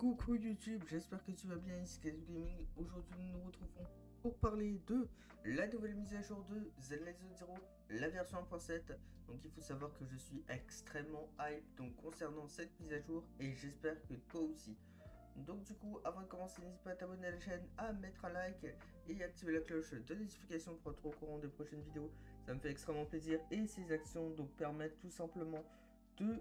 Coucou YouTube, j'espère que tu vas bien, ici Kazoo Gaming. Aujourd'hui nous nous retrouvons pour parler de la nouvelle mise à jour de Zelda Zone Zero, la version 1.7. Donc il faut savoir que je suis extrêmement hype donc concernant cette mise à jour et j'espère que toi aussi. Donc du coup, avant de commencer, n'hésite pas à t'abonner à la chaîne, à mettre un like et à activer la cloche de notification pour être au courant des prochaines vidéos. Ça me fait extrêmement plaisir et ces actions donc permettent tout simplement de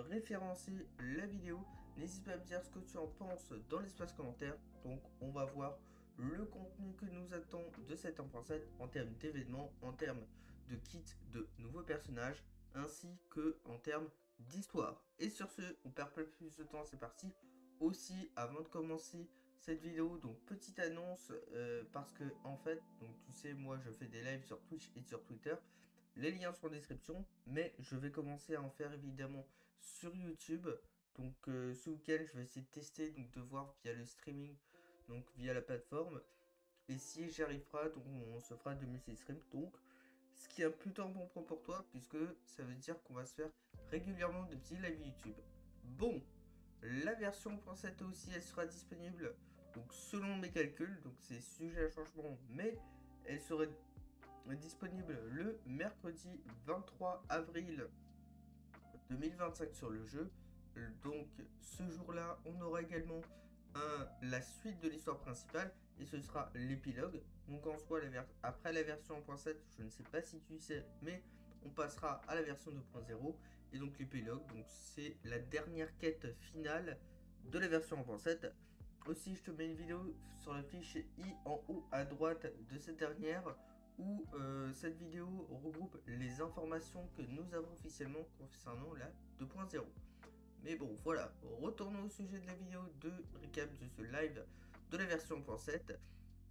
référencer la vidéo. N'hésite pas à me dire ce que tu en penses dans l'espace commentaire. Donc on va voir le contenu que nous attend de cette 1.7 en termes d'événements, en termes de kits de nouveaux personnages, ainsi que en termes d'histoire. Et sur ce, on perd pas plus de temps, c'est parti. Aussi, avant de commencer cette vidéo, donc petite annonce, parce que en fait, donc tu sais, moi je fais des lives sur Twitch et sur Twitter. Les liens sont en description, mais je vais commencer à en faire évidemment sur YouTube. Donc ce week-end, je vais essayer de tester, donc de voir via le streaming, donc via la plateforme. Et si j'y arrivera, donc on se fera de multi-stream. Donc ce qui est plutôt un bon point pour toi, puisque ça veut dire qu'on va se faire régulièrement de petits lives YouTube. Bon, la version .7 aussi, elle sera disponible, donc selon mes calculs, donc c'est sujet à changement, mais elle serait disponible le mercredi 23 avril 2025 sur le jeu. Donc ce jour-là, on aura également la suite de l'histoire principale et ce sera l'épilogue. Donc en soi, après la version 1.7, je ne sais pas si tu sais, mais on passera à la version 2.0 et donc l'épilogue, donc c'est la dernière quête finale de la version 1.7. Aussi, je te mets une vidéo sur la fiche i en haut à droite de cette dernière où cette vidéo regroupe les informations que nous avons officiellement concernant la 2.0. Mais bon, voilà, retournons au sujet de la vidéo de récap de ce live de la version 1.7.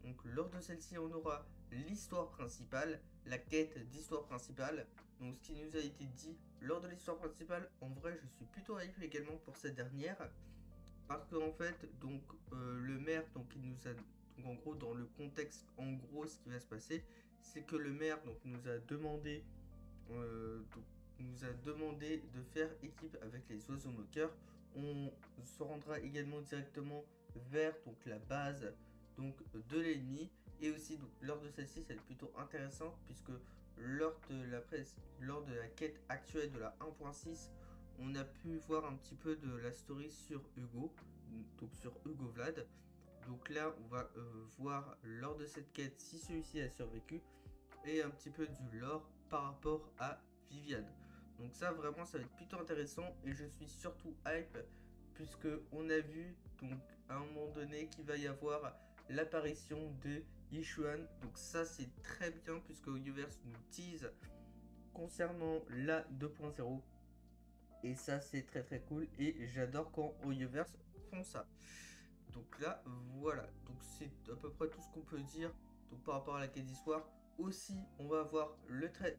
Donc lors de celle-ci, on aura l'histoire principale, la quête d'histoire principale. Donc ce qui nous a été dit lors de l'histoire principale, en vrai, je suis plutôt hype également pour cette dernière. Parce qu'en fait, donc le maire, donc il nous a, donc en gros dans le contexte, en gros ce qui va se passer, c'est que le maire donc nous a demandé, de faire équipe avec les oiseaux moqueurs. On se rendra également directement vers donc la base donc de l'ennemi et aussi donc, lors de celle-ci, c'est plutôt intéressant puisque lors de la quête actuelle de la 1.6, on a pu voir un petit peu de la story sur Hugo, donc sur Hugo Vlad. Donc là, on va voir lors de cette quête si celui-ci a survécu et un petit peu du lore par rapport à Viviane. Donc ça, vraiment, ça va être plutôt intéressant et je suis surtout hype puisque on a vu donc à un moment donné qu'il va y avoir l'apparition de Yishuan. Donc ça, c'est très bien puisque Universe nous tease concernant la 2.0. Et ça, c'est très très cool. Et j'adore quand Hoyoverse font ça. Donc là, voilà. Donc c'est à peu près tout ce qu'on peut dire. Donc par rapport à la quête d'histoire. Aussi, on va avoir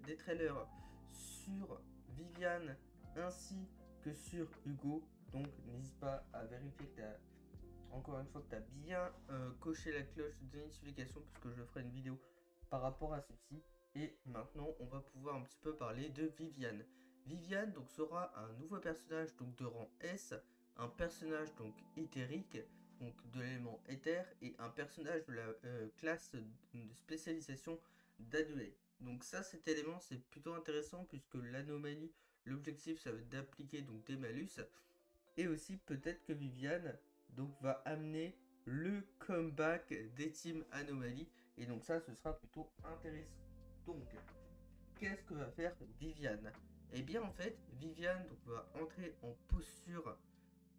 des trailers sur Viviane ainsi que sur Hugo. Donc n'hésite pas à vérifier que tu as, encore une fois, que tu as bien coché la cloche de notification. Puisque je ferai une vidéo par rapport à ceci. Et maintenant, on va pouvoir un petit peu parler de Viviane. Viviane donc sera un nouveau personnage donc de rang S, un personnage donc éthérique, donc de l'élément éther, et un personnage de la classe de spécialisation d'annuaire. Donc ça, cet élément, c'est plutôt intéressant puisque l'anomalie, l'objectif, ça va être d'appliquer donc des malus, et aussi peut-être que Viviane donc va amener le comeback des teams Anomalie, et donc ça, ce sera plutôt intéressant. Donc, qu'est-ce que va faire Viviane? Eh bien en fait, Viviane donc, va entrer en posture,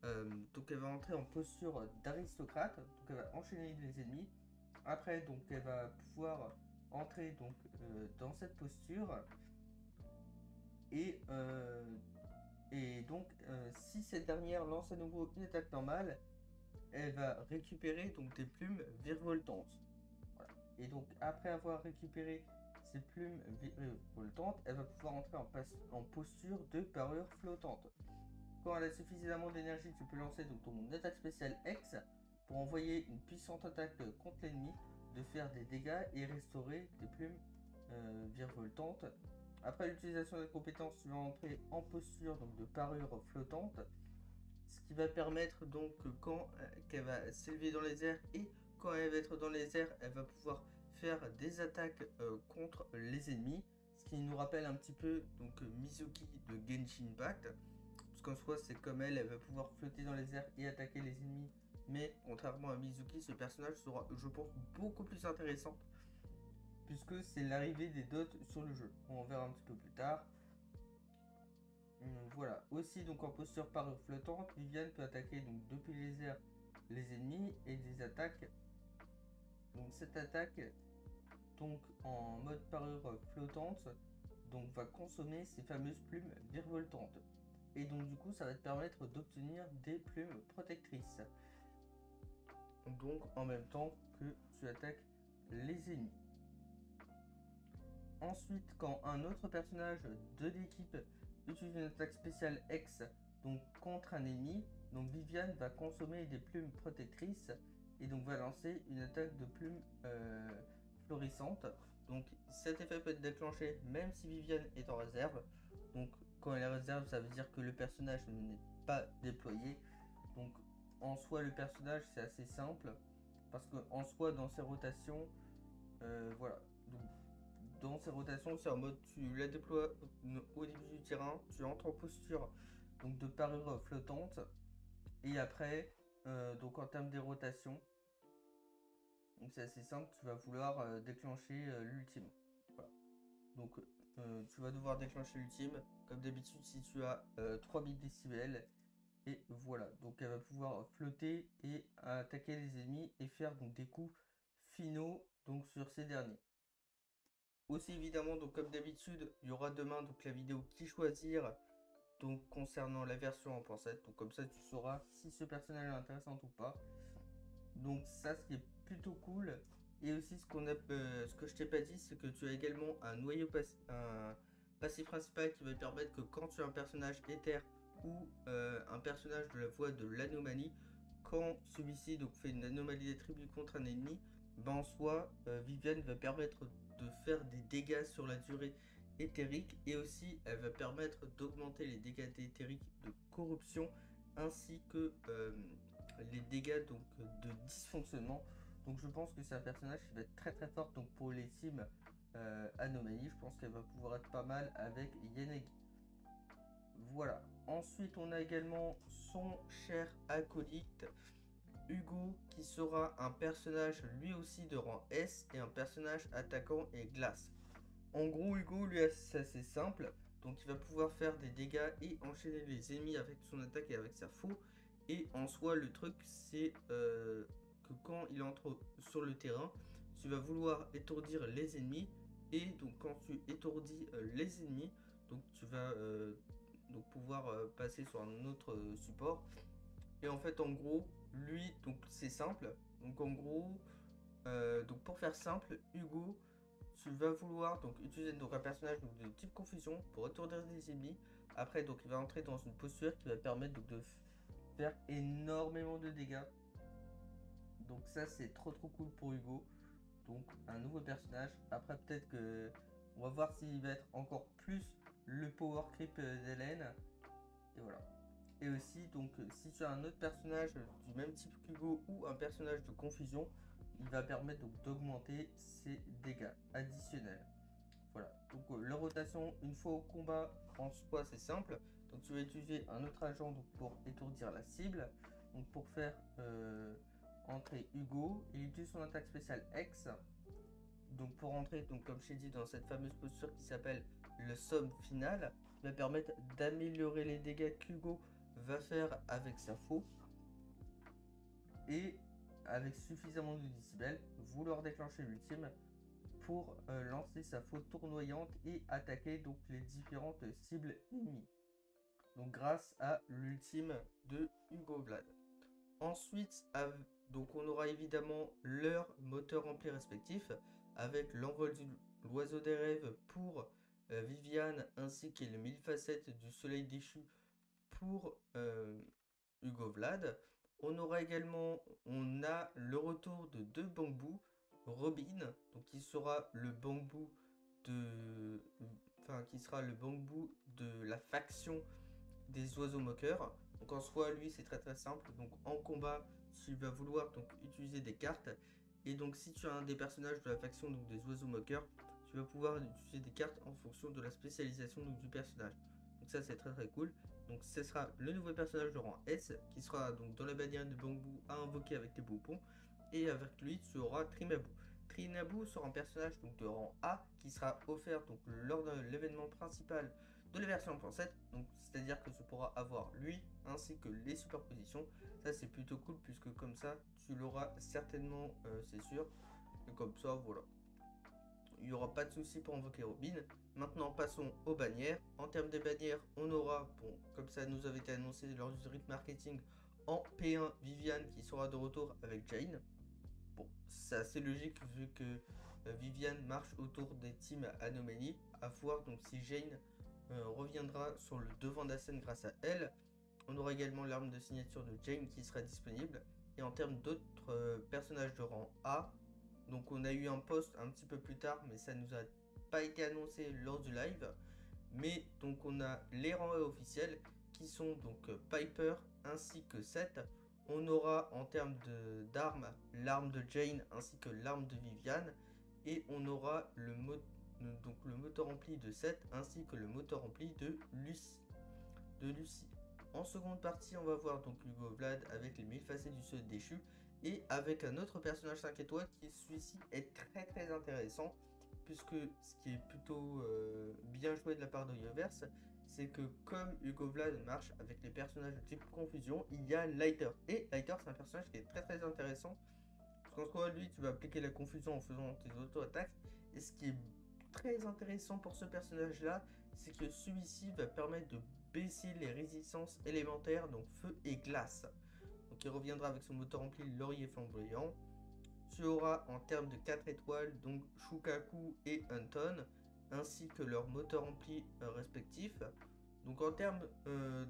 donc elle va entrer en posture d'aristocrate, donc elle va enchaîner les ennemis. Après donc elle va pouvoir entrer donc dans cette posture et, donc si cette dernière lance à nouveau une attaque normale, elle va récupérer donc des plumes virevoltantes. Voilà. Et donc après avoir récupéré ces plumes virevoltantes, elle va pouvoir entrer en posture de parure flottante. Quand elle a suffisamment d'énergie, tu peux lancer donc ton attaque spéciale X pour envoyer une puissante attaque contre l'ennemi, de faire des dégâts et restaurer des plumes virevoltantes. Après l'utilisation de la compétence, tu vas entrer en posture donc de parure flottante. ce qui va permettre donc que quand qu'elle va s'élever dans les airs et quand elle va être dans les airs, elle va pouvoir faire des attaques contre les ennemis, ce qui nous rappelle un petit peu donc Mizuki de Genshin Impact, parce qu'en soi c'est comme elle va pouvoir flotter dans les airs et attaquer les ennemis, mais contrairement à Mizuki, ce personnage sera, je pense, beaucoup plus intéressant puisque c'est l'arrivée des dots sur le jeu. On verra un petit peu plus tard. Voilà. Aussi, donc en posture parure flottante, Viviane peut attaquer donc depuis les airs les ennemis et des attaques. Donc cette attaque, donc en mode parure flottante, donc va consommer ces fameuses plumes virevoltantes. Et donc du coup, ça va te permettre d'obtenir des plumes protectrices. Donc en même temps que tu attaques les ennemis. Ensuite, quand un autre personnage de l'équipe utilise une attaque spéciale X donc contre un ennemi, donc Viviane va consommer des plumes protectrices et donc va lancer une attaque de plumes florissantes. Donc cet effet peut être déclenché même si Viviane est en réserve. Donc quand elle est en réserve, ça veut dire que le personnage n'est pas déployé. Donc en soi, le personnage c'est assez simple parce que en soi dans ses rotations, voilà. Donc dans ces rotations, c'est en mode tu la déploies au début du terrain, tu entres en posture donc de parure flottante et après donc en termes des rotations, donc c'est assez simple, tu vas vouloir déclencher l'ultime. Voilà. Donc tu vas devoir déclencher l'ultime comme d'habitude si tu as 3000 décibels et voilà. Donc elle va pouvoir flotter et attaquer les ennemis et faire donc des coups finaux donc sur ces derniers. Aussi évidemment, donc comme d'habitude, il y aura demain donc la vidéo qui choisir donc concernant la version en pensette. Donc comme ça tu sauras si ce personnage est intéressant ou pas. Donc ça ce qui est plutôt cool. Et aussi ce que je t'ai pas dit, c'est que tu as également un noyau un passif principal qui va te permettre que quand tu as un personnage éther ou un personnage de la voie de l'anomalie, quand celui-ci donc fait une anomalie d'attribut contre un ennemi, ben en soi Viviane va permettre de faire des dégâts sur la durée éthérique et aussi elle va permettre d'augmenter les dégâts éthériques de corruption ainsi que les dégâts donc de dysfonctionnement. Donc je pense que c'est un personnage qui va être très très fort donc pour les teams Anomalie. Je pense qu'elle va pouvoir être pas mal avec Yanagi. Voilà. Ensuite on a également son cher acolyte Hugo qui sera un personnage lui aussi de rang S et un personnage attaquant et glace. En gros Hugo lui c'est assez simple. Donc il va pouvoir faire des dégâts et enchaîner les ennemis avec son attaque et avec sa faux. Et en soi le truc c'est que quand il entre sur le terrain, tu vas vouloir étourdir les ennemis. Et donc quand tu étourdis les ennemis, donc tu vas donc pouvoir passer sur un autre support. Et en fait en gros, lui donc c'est simple. Donc en gros, donc pour faire simple, Hugo, tu vas vouloir donc utiliser donc un personnage donc, de type confusion pour étourdir des ennemis. Après donc il va entrer dans une posture qui va permettre donc de faire énormément de dégâts. Donc ça c'est trop cool pour Hugo. Donc un nouveau personnage. Après peut-être que on va voir s'il va être encore plus le power creep d'Hélène. Et voilà. Et aussi donc si tu as un autre personnage du même type qu'Hugo ou un personnage de confusion, il va permettre donc d'augmenter ses dégâts additionnels. Voilà. Donc la rotation une fois au combat en soi c'est simple. Donc tu vas utiliser un autre agent donc, pour étourdir la cible. Donc pour faire entrer Hugo, il utilise son attaque spéciale X. Donc pour entrer, donc comme je t'ai dit, dans cette fameuse posture qui s'appelle le somme final, qui va permettre d'améliorer les dégâts qu'Hugo va faire avec sa faux. Et avec suffisamment de décibels, vouloir déclencher l'ultime pour lancer sa faute tournoyante et attaquer donc les différentes cibles ennemies. Donc grâce à l'ultime de Hugo Vlad. Ensuite, donc on aura évidemment leur moteur rempli respectif avec l'envol de l'oiseau des rêves pour Viviane ainsi que les 1000 facettes du soleil déchu pour Hugo Vlad. On aura également, on a le retour de deux bambous, Robin, donc qui sera le bambou qui sera le bambou de la faction des oiseaux moqueurs. Donc en soi, lui, c'est très simple. Donc en combat, tu vas vouloir donc utiliser des cartes. Et donc si tu as un des personnages de la faction donc des oiseaux moqueurs, tu vas pouvoir utiliser des cartes en fonction de la spécialisation donc, du personnage. Donc ça c'est très cool. Donc ce sera le nouveau personnage de rang S qui sera donc dans la bannière de Bambou à invoquer avec tes boupons. Et avec lui tu auras Trimabou. Trimabou sera un personnage donc de rang A qui sera offert donc lors de l'événement principal de la version 1.7. Donc c'est-à-dire que tu pourras avoir lui ainsi que les superpositions. Ça c'est plutôt cool puisque comme ça tu l'auras certainement, c'est sûr. Et comme ça voilà, il n'y aura pas de souci pour invoquer Robin. Maintenant passons aux bannières. En termes des bannières, on aura, bon comme ça nous avait été annoncé lors du Street Marketing, en P1 Viviane qui sera de retour avec Jane. Bon, c'est assez logique vu que Viviane marche autour des teams Anomaly. À voir donc si Jane reviendra sur le devant de la scène grâce à elle. On aura également l'arme de signature de Jane qui sera disponible. Et en termes d'autres personnages de rang A, donc on a eu un post un petit peu plus tard, mais ça nous a pas été annoncé lors du live. Mais donc on a les rangs A officiels qui sont donc Piper ainsi que Seth. On aura en termes d'armes l'arme de Jane ainsi que l'arme de Viviane. Et on aura donc le moteur rempli de Seth ainsi que le moteur rempli de Lucie. En seconde partie, on va voir donc Hugo Vlad avec les 1000 facettes du Sud déchu et avec un autre personnage 5 étoiles qui celui-ci est très intéressant puisque ce qui est plutôt bien joué de la part de Yoverse, c'est que comme Hugo Vlad marche avec les personnages de type confusion, il y a Lighter. Et Lighter c'est un personnage qui est très intéressant parce qu'en soi lui tu vas appliquer la confusion en faisant tes auto-attaques et ce qui est très intéressant pour ce personnage là, c'est que celui-ci va permettre de baisser les résistances élémentaires, donc feu et glace. Donc il reviendra avec son moteur rempli laurier flamboyant. Tu auras en termes de 4 étoiles, donc Shukaku et Anton, ainsi que leurs moteurs remplis respectifs. Donc en termes,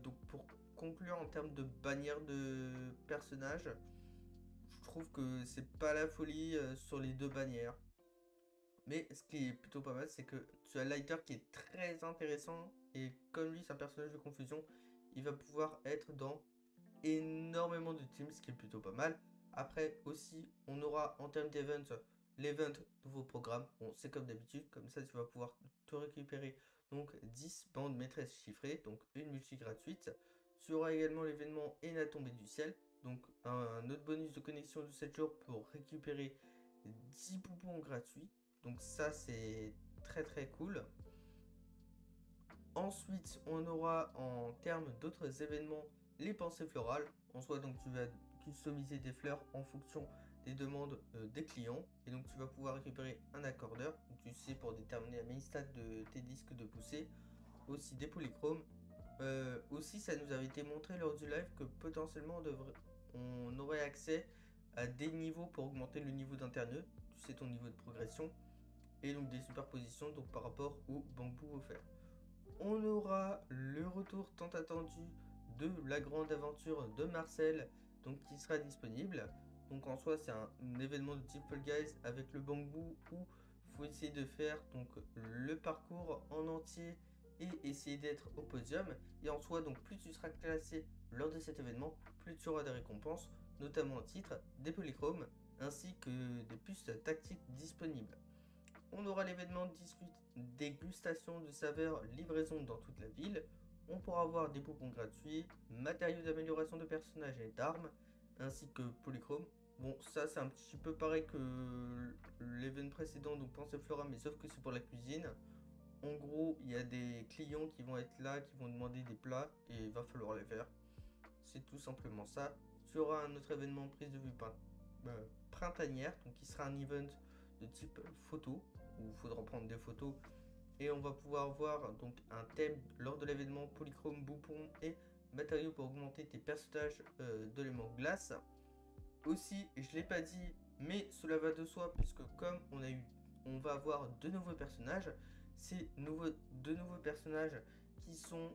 donc pour conclure en termes de bannière de personnages, je trouve que c'est pas la folie sur les deux bannières. Mais ce qui est plutôt pas mal, c'est que tu as Lighter qui est très intéressant. Et comme lui, c'est un personnage de confusion, il va pouvoir être dans énormément de teams, ce qui est plutôt pas mal. Après aussi, on aura en termes d'event, l'event nouveau programme. Bon, c'est comme d'habitude, comme ça tu vas pouvoir te récupérer donc 10 bandes maîtresses chiffrées, donc une multi gratuite. Tu auras également l'événement et la tombée du ciel, donc un autre bonus de connexion de 7 jours pour récupérer 10 poupons gratuits. Donc ça c'est très cool. Ensuite, on aura en termes d'autres événements les pensées florales. En soi, donc tu vas customiser des fleurs en fonction des demandes des clients. Et donc tu vas pouvoir récupérer un accordeur. Donc, tu sais, pour déterminer la main stat de tes disques de poussée. Aussi des polychromes. Aussi, ça nous avait été montré lors du live que potentiellement on aurait accès à des niveaux pour augmenter le niveau d'interneux. Tu sais, ton niveau de progression. Et donc des superpositions donc par rapport au bambou offert. On aura le retour tant attendu de la grande aventure de Marcel, donc qui sera disponible. Donc en soi c'est un événement de type Fall Guys avec le bambou où il faut essayer de faire donc le parcours en entier et essayer d'être au podium. Et en soi donc plus tu seras classé lors de cet événement, plus tu auras des récompenses, notamment en titre, des polychromes ainsi que des puces tactiques disponibles. On aura l'événement dégustation de saveurs, livraison dans toute la ville. On pourra avoir des poupons gratuits, matériaux d'amélioration de personnages et d'armes, ainsi que polychrome. Bon, ça c'est un petit peu pareil que l'événement précédent, donc Pensée Flora, mais sauf que c'est pour la cuisine. En gros, il y a des clients qui vont être là, qui vont demander des plats, et il va falloir les faire. C'est tout simplement ça. Tu auras un autre événement prise de vue printanière, donc qui sera un event de type photo, où il faudra prendre des photos et on va pouvoir voir donc un thème lors de l'événement polychrome, boupon et matériaux pour augmenter tes personnages de l'élément glace. Aussi, je l'ai pas dit, mais cela va de soi puisque comme on va avoir deux nouveaux personnages. Ces deux nouveaux personnages qui sont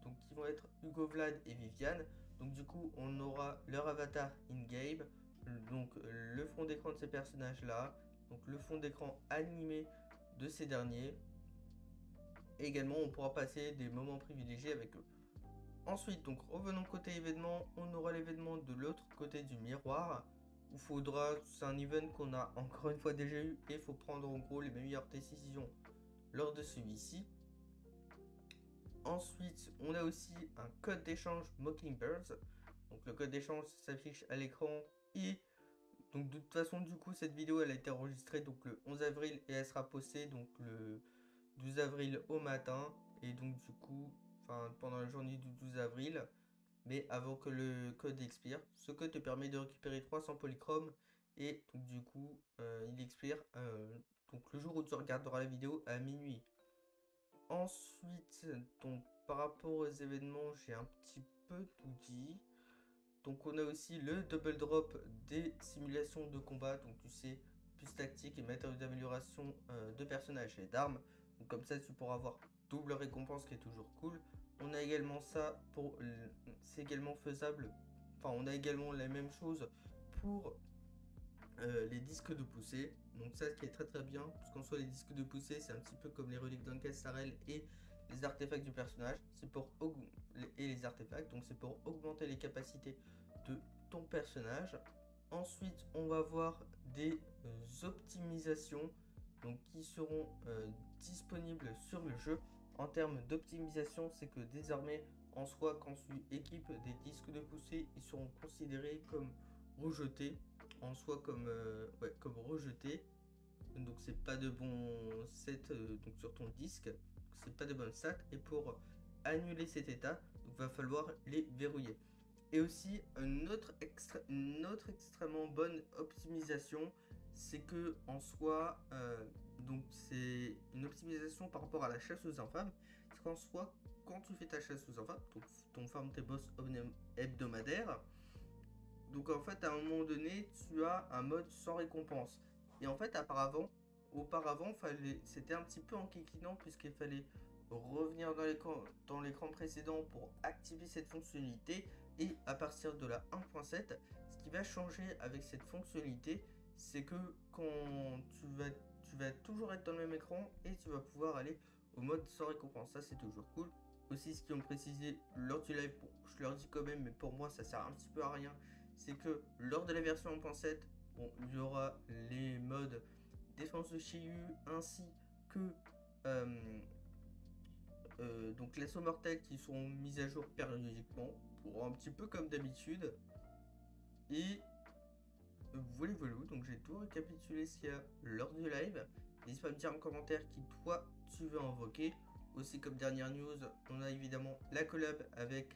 donc qui vont être Hugo Vlad et Viviane. Donc du coup, on aura leur avatar in-game, donc le fond d'écran de ces personnages là, donc le fond d'écran animé de ces derniers. Et également, on pourra passer des moments privilégiés avec eux. Ensuite, donc revenons côté événement, on aura l'événement de l'autre côté du miroir. Il faudra, c'est un event qu'on a encore une fois déjà eu et il faut prendre en gros les meilleures décisions lors de celui-ci. Ensuite, on a aussi un code d'échange Mockingbirds. Donc le code d'échange s'affiche à l'écran et donc de toute façon du coup cette vidéo elle a été enregistrée donc le 11 avril et elle sera postée donc le 12 avril au matin et donc du coup pendant la journée du 12 avril mais avant que le code expire. Ce code te permet de récupérer 300 polychromes et donc du coup il expire donc le jour où tu regarderas la vidéo à minuit. Ensuite, donc par rapport aux événements, j'ai un petit peu tout dit. Donc on a aussi le double drop des simulations de combat, donc tu sais, plus tactique et matériaux d'amélioration de personnages et d'armes. Donc comme ça tu pourras avoir double récompense qui est toujours cool. On a également ça pour, c'est également faisable, enfin on a également la même chose pour les disques de poussée. Donc ça qui est très très bien, parce qu'en soi les disques de poussée c'est un petit peu comme les reliques d'Ankh-Sarel et les artefacts du personnage, c'est pour et les artefacts, donc c'est pour augmenter les capacités de ton personnage. Ensuite on va voir des optimisations donc qui seront disponibles sur le jeu. En termes d'optimisation, c'est que désormais en soi quand tu équipes des disques de poussée, ils seront considérés comme rejetés en soi comme, ouais, comme rejeté. Donc c'est pas de bon set donc sur ton disque. C'est pas de bonne stat. Et pour annuler cet état, donc va falloir les verrouiller. Et aussi une autre extrêmement bonne optimisation, c'est que en soi, donc c'est une optimisation par rapport à la chasse aux infâmes. C'est qu'en soi, quand tu fais ta chasse aux infâmes, ton farm tes boss hebdomadaires, donc en fait, à un moment donné, tu as un mode sans récompense. Et en fait, auparavant, c'était un petit peu enquiquinant puisqu'il fallait revenir dans l'écran précédent pour activer cette fonctionnalité. Et à partir de la 1.7, ce qui va changer avec cette fonctionnalité, c'est que quand tu vas toujours être dans le même écran et tu vas pouvoir aller au mode sans récompense. Ça, c'est toujours cool. Aussi, ce qu'ils ont précisé lors du live, bon, je leur dis quand même, mais pour moi, ça sert un petit peu à rien, c'est que lors de la version 1.7, bon, il y aura les modes défense de Shiyu ainsi que donc les sauts mortels qui sont mis à jour périodiquement, pour un petit peu comme d'habitude. Et voilà, voilà, donc j'ai tout récapitulé ce qu'il y a lors du live. N'hésite pas à me dire en commentaire qui toi tu veux invoquer. Aussi comme dernière news, on a évidemment la collab avec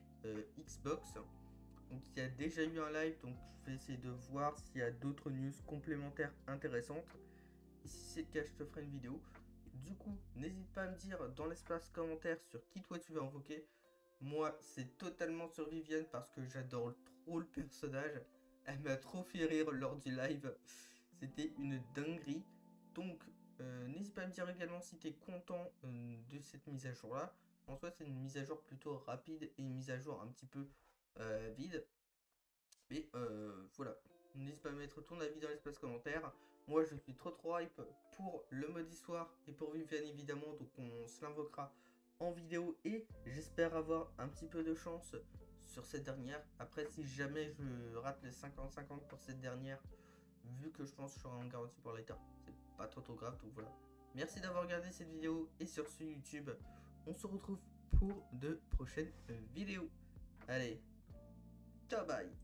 Xbox. Donc il y a déjà eu un live, donc je vais essayer de voir s'il y a d'autres news complémentaires intéressantes. Et si c'est le cas, je te ferai une vidéo. Du coup, n'hésite pas à me dire dans l'espace commentaire sur qui toi tu veux invoquer. Moi, c'est totalement sur Vivienne parce que j'adore trop le personnage. Elle m'a trop fait rire lors du live. C'était une dinguerie. Donc, n'hésite pas à me dire également si tu es content de cette mise à jour là. En soi, c'est une mise à jour plutôt rapide et une mise à jour un petit peu vide. Mais voilà. N'hésite pas à mettre ton avis dans l'espace commentaire. Moi, je suis trop hype pour le mode histoire et pour Viviane évidemment. Donc, on se l'invoquera en vidéo et j'espère avoir un petit peu de chance sur cette dernière. Après, si jamais je rate les 50-50 pour cette dernière, vu que je pense que je serai en garantie pour l'état, c'est pas trop grave. Donc voilà. Merci d'avoir regardé cette vidéo et sur ce YouTube, on se retrouve pour de prochaines vidéos. Allez, ciao, bye.